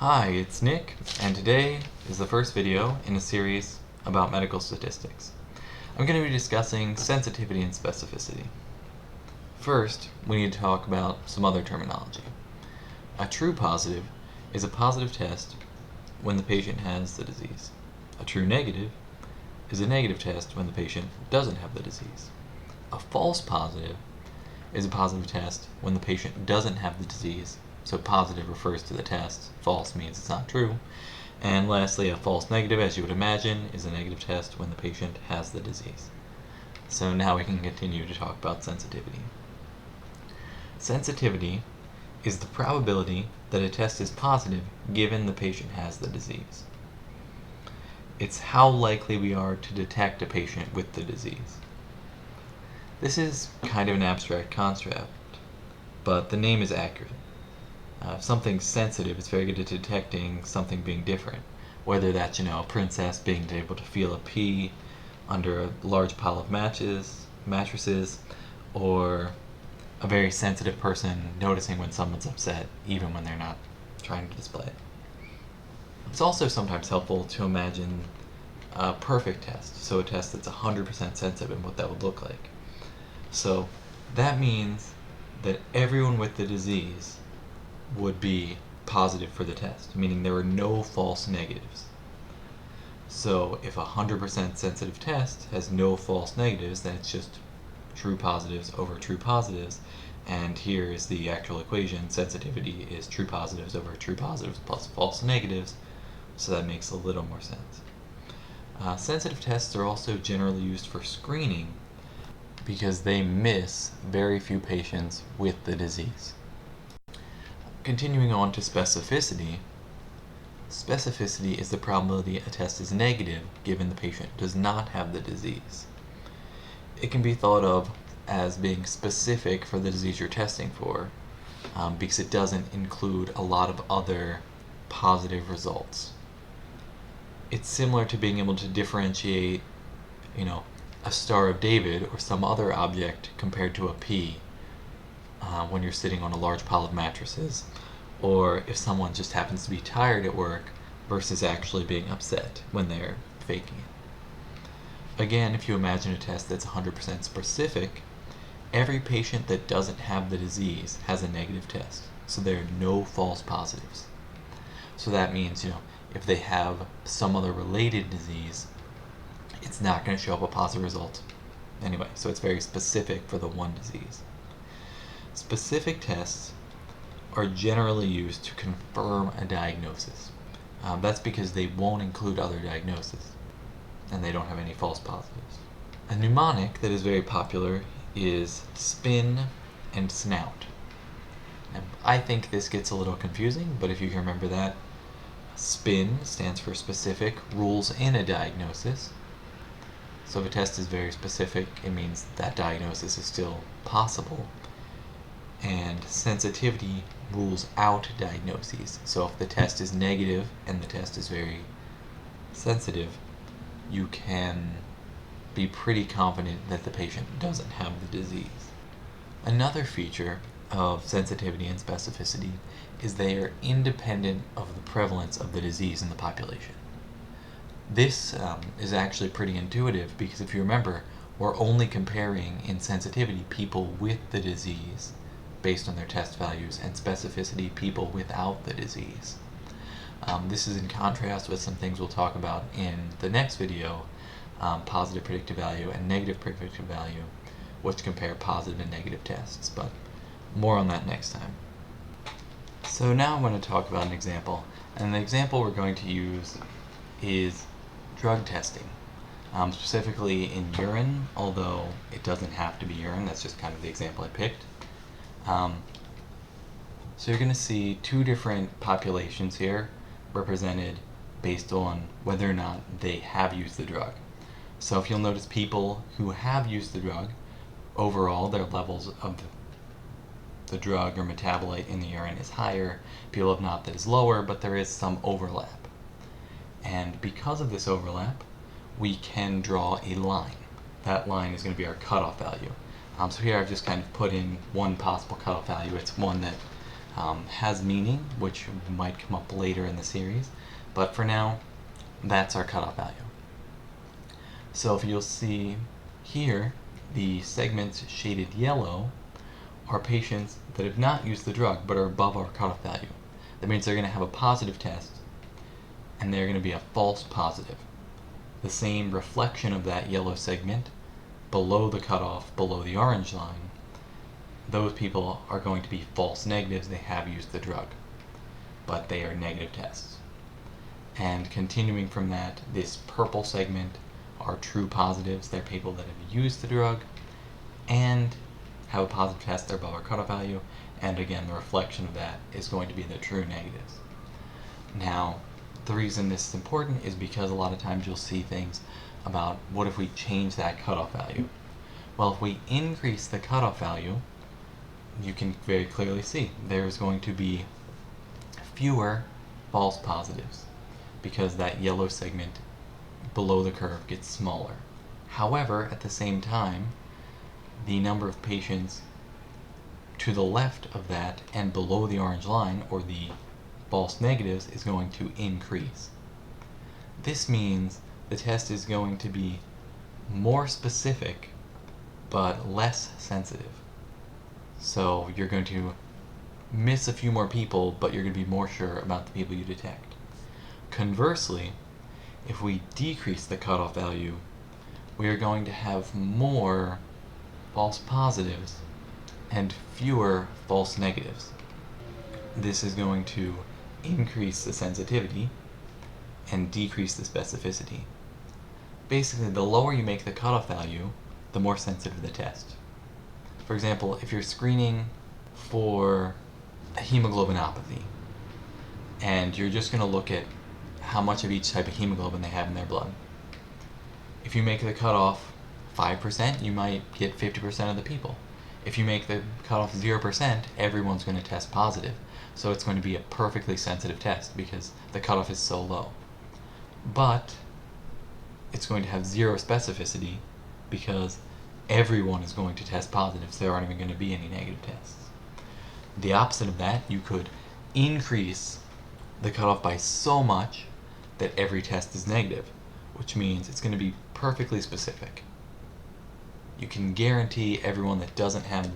Hi, it's Nick, and today is the first video in a series about medical statistics. I'm going to be discussing sensitivity and specificity. First, we need to talk about some other terminology. A true positive is a positive test when the patient has the disease. A true negative is a negative test when the patient doesn't have the disease. A false positive is a positive test when the patient doesn't have the disease. So positive refers to the test, false means it's not true. And lastly, a false negative, as you would imagine, is a negative test when the patient has the disease. So now we can continue to talk about sensitivity. Sensitivity is the probability that a test is positive given the patient has the disease. It's how likely we are to detect a patient with the disease. This is kind of an abstract concept, but the name is accurate. If something's sensitive, it's very good at detecting something being different. Whether that's, a princess being able to feel a pee under a large pile of mattresses, or a very sensitive person noticing when someone's upset, even when they're not trying to display it. It's also sometimes helpful to imagine a perfect test, so a test that's 100% sensitive and what that would look like. So that means that everyone with the disease would be positive for the test, meaning there were no false negatives. So if a 100% sensitive test has no false negatives, then it's just true positives over true positives, and here is the actual equation. Sensitivity is true positives over true positives plus false negatives, so that makes a little more sense. Sensitive tests are also generally used for screening because they miss very few patients with the disease. Continuing on to specificity, specificity is the probability a test is negative given the patient does not have the disease. It can be thought of as being specific for the disease you're testing for, because it doesn't include a lot of other positive results. It's similar to being able to differentiate, a Star of David or some other object compared to a pea when you're sitting on a large pile of mattresses, or if someone just happens to be tired at work versus actually being upset when they're faking it. Again, if you imagine a test that's 100% specific, every patient that doesn't have the disease has a negative test, so there are no false positives. So that means, if they have some other related disease, it's not going to show up a positive result anyway, so it's very specific for the one disease. Specific tests are generally used to confirm a diagnosis. That's because they won't include other diagnoses, and they don't have any false positives. A mnemonic that is very popular is spin and snout. Now, I think this gets a little confusing, but if you can remember that, SPIN stands for specific, rules in a diagnosis. So if a test is very specific, it means that diagnosis is still possible. And sensitivity rules out diagnoses. So if the test is negative and the test is very sensitive, you can be pretty confident that the patient doesn't have the disease. Another feature of sensitivity and specificity is they are independent of the prevalence of the disease in the population. This is actually pretty intuitive because if you remember, we're only comparing in sensitivity people with the disease based on their test values, and specificity people without the disease. This is in contrast with some things we'll talk about in the next video, positive predictive value and negative predictive value, which compare positive and negative tests, but more on that next time. So now I'm going to talk about an example, and the example we're going to use is drug testing, specifically in urine, although it doesn't have to be urine, that's just kind of the example I picked. So you're going to see two different populations here represented based on whether or not they have used the drug. So if you'll notice, people who have used the drug, overall their levels of the drug or metabolite in the urine is higher. People have not, that is lower, but there is some overlap. And because of this overlap, we can draw a line. That line is going to be our cutoff value. So here I've just kind of put in one possible cutoff value. It's one that has meaning, which might come up later in the series, but for now, that's our cutoff value. So if you'll see here, the segments shaded yellow are patients that have not used the drug but are above our cutoff value. That means they're going to have a positive test, and they're going to be a false positive. The same reflection of that yellow segment below the cutoff, below the orange line, those people are going to be false negatives. They have used the drug, but they are negative tests. And continuing from that, this purple segment are true positives. They're people that have used the drug and have a positive test. They're above our cutoff value, and again, the reflection of that is going to be the true negatives. Now, the reason this is important is because a lot of times you'll see things about what if we change that cutoff value. Well, if we increase the cutoff value, you can very clearly see there's going to be fewer false positives because that yellow segment below the curve gets smaller. However, at the same time, the number of patients to the left of that and below the orange line, or the false negatives, is going to increase. This means the test is going to be more specific but less sensitive. So you're going to miss a few more people, but you're going to be more sure about the people you detect. Conversely, if we decrease the cutoff value, we are going to have more false positives and fewer false negatives. This is going to increase the sensitivity and decrease the specificity. Basically, the lower you make the cutoff value, the more sensitive the test. For example, if you're screening for hemoglobinopathy, and you're just going to look at how much of each type of hemoglobin they have in their blood. If you make the cutoff 5%, you might get 50% of the people. If you make the cutoff 0%, everyone's going to test positive. So it's going to be a perfectly sensitive test because the cutoff is so low. But it's going to have zero specificity because everyone is going to test positive, so there aren't even going to be any negative tests. The opposite of that, you could increase the cutoff by so much that every test is negative, which means it's going to be perfectly specific. You can guarantee everyone that doesn't have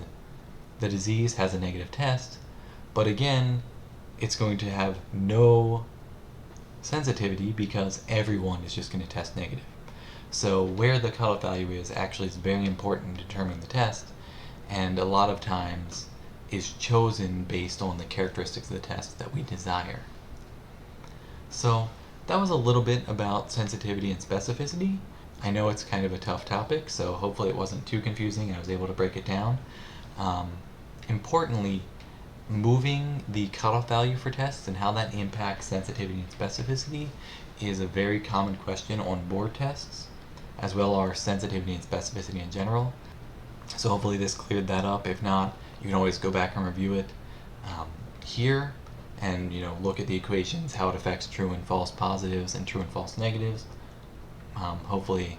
the disease has a negative test, but again, it's going to have no sensitivity because everyone is just going to test negative. So where the cutoff value is actually is very important in determining the test, and a lot of times is chosen based on the characteristics of the test that we desire. So that was a little bit about sensitivity and specificity. I know it's kind of a tough topic, so hopefully it wasn't too confusing. I was able to break it down. Importantly, moving the cutoff value for tests and how that impacts sensitivity and specificity is a very common question on board tests, as well as sensitivity and specificity in general. So hopefully this cleared that up. If not, you can always go back and review it here and look at the equations, how it affects true and false positives and true and false negatives. Hopefully,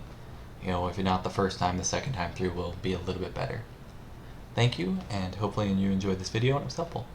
if not the first time, the second time through will be a little bit better. Thank you, and hopefully you enjoyed this video and it was helpful.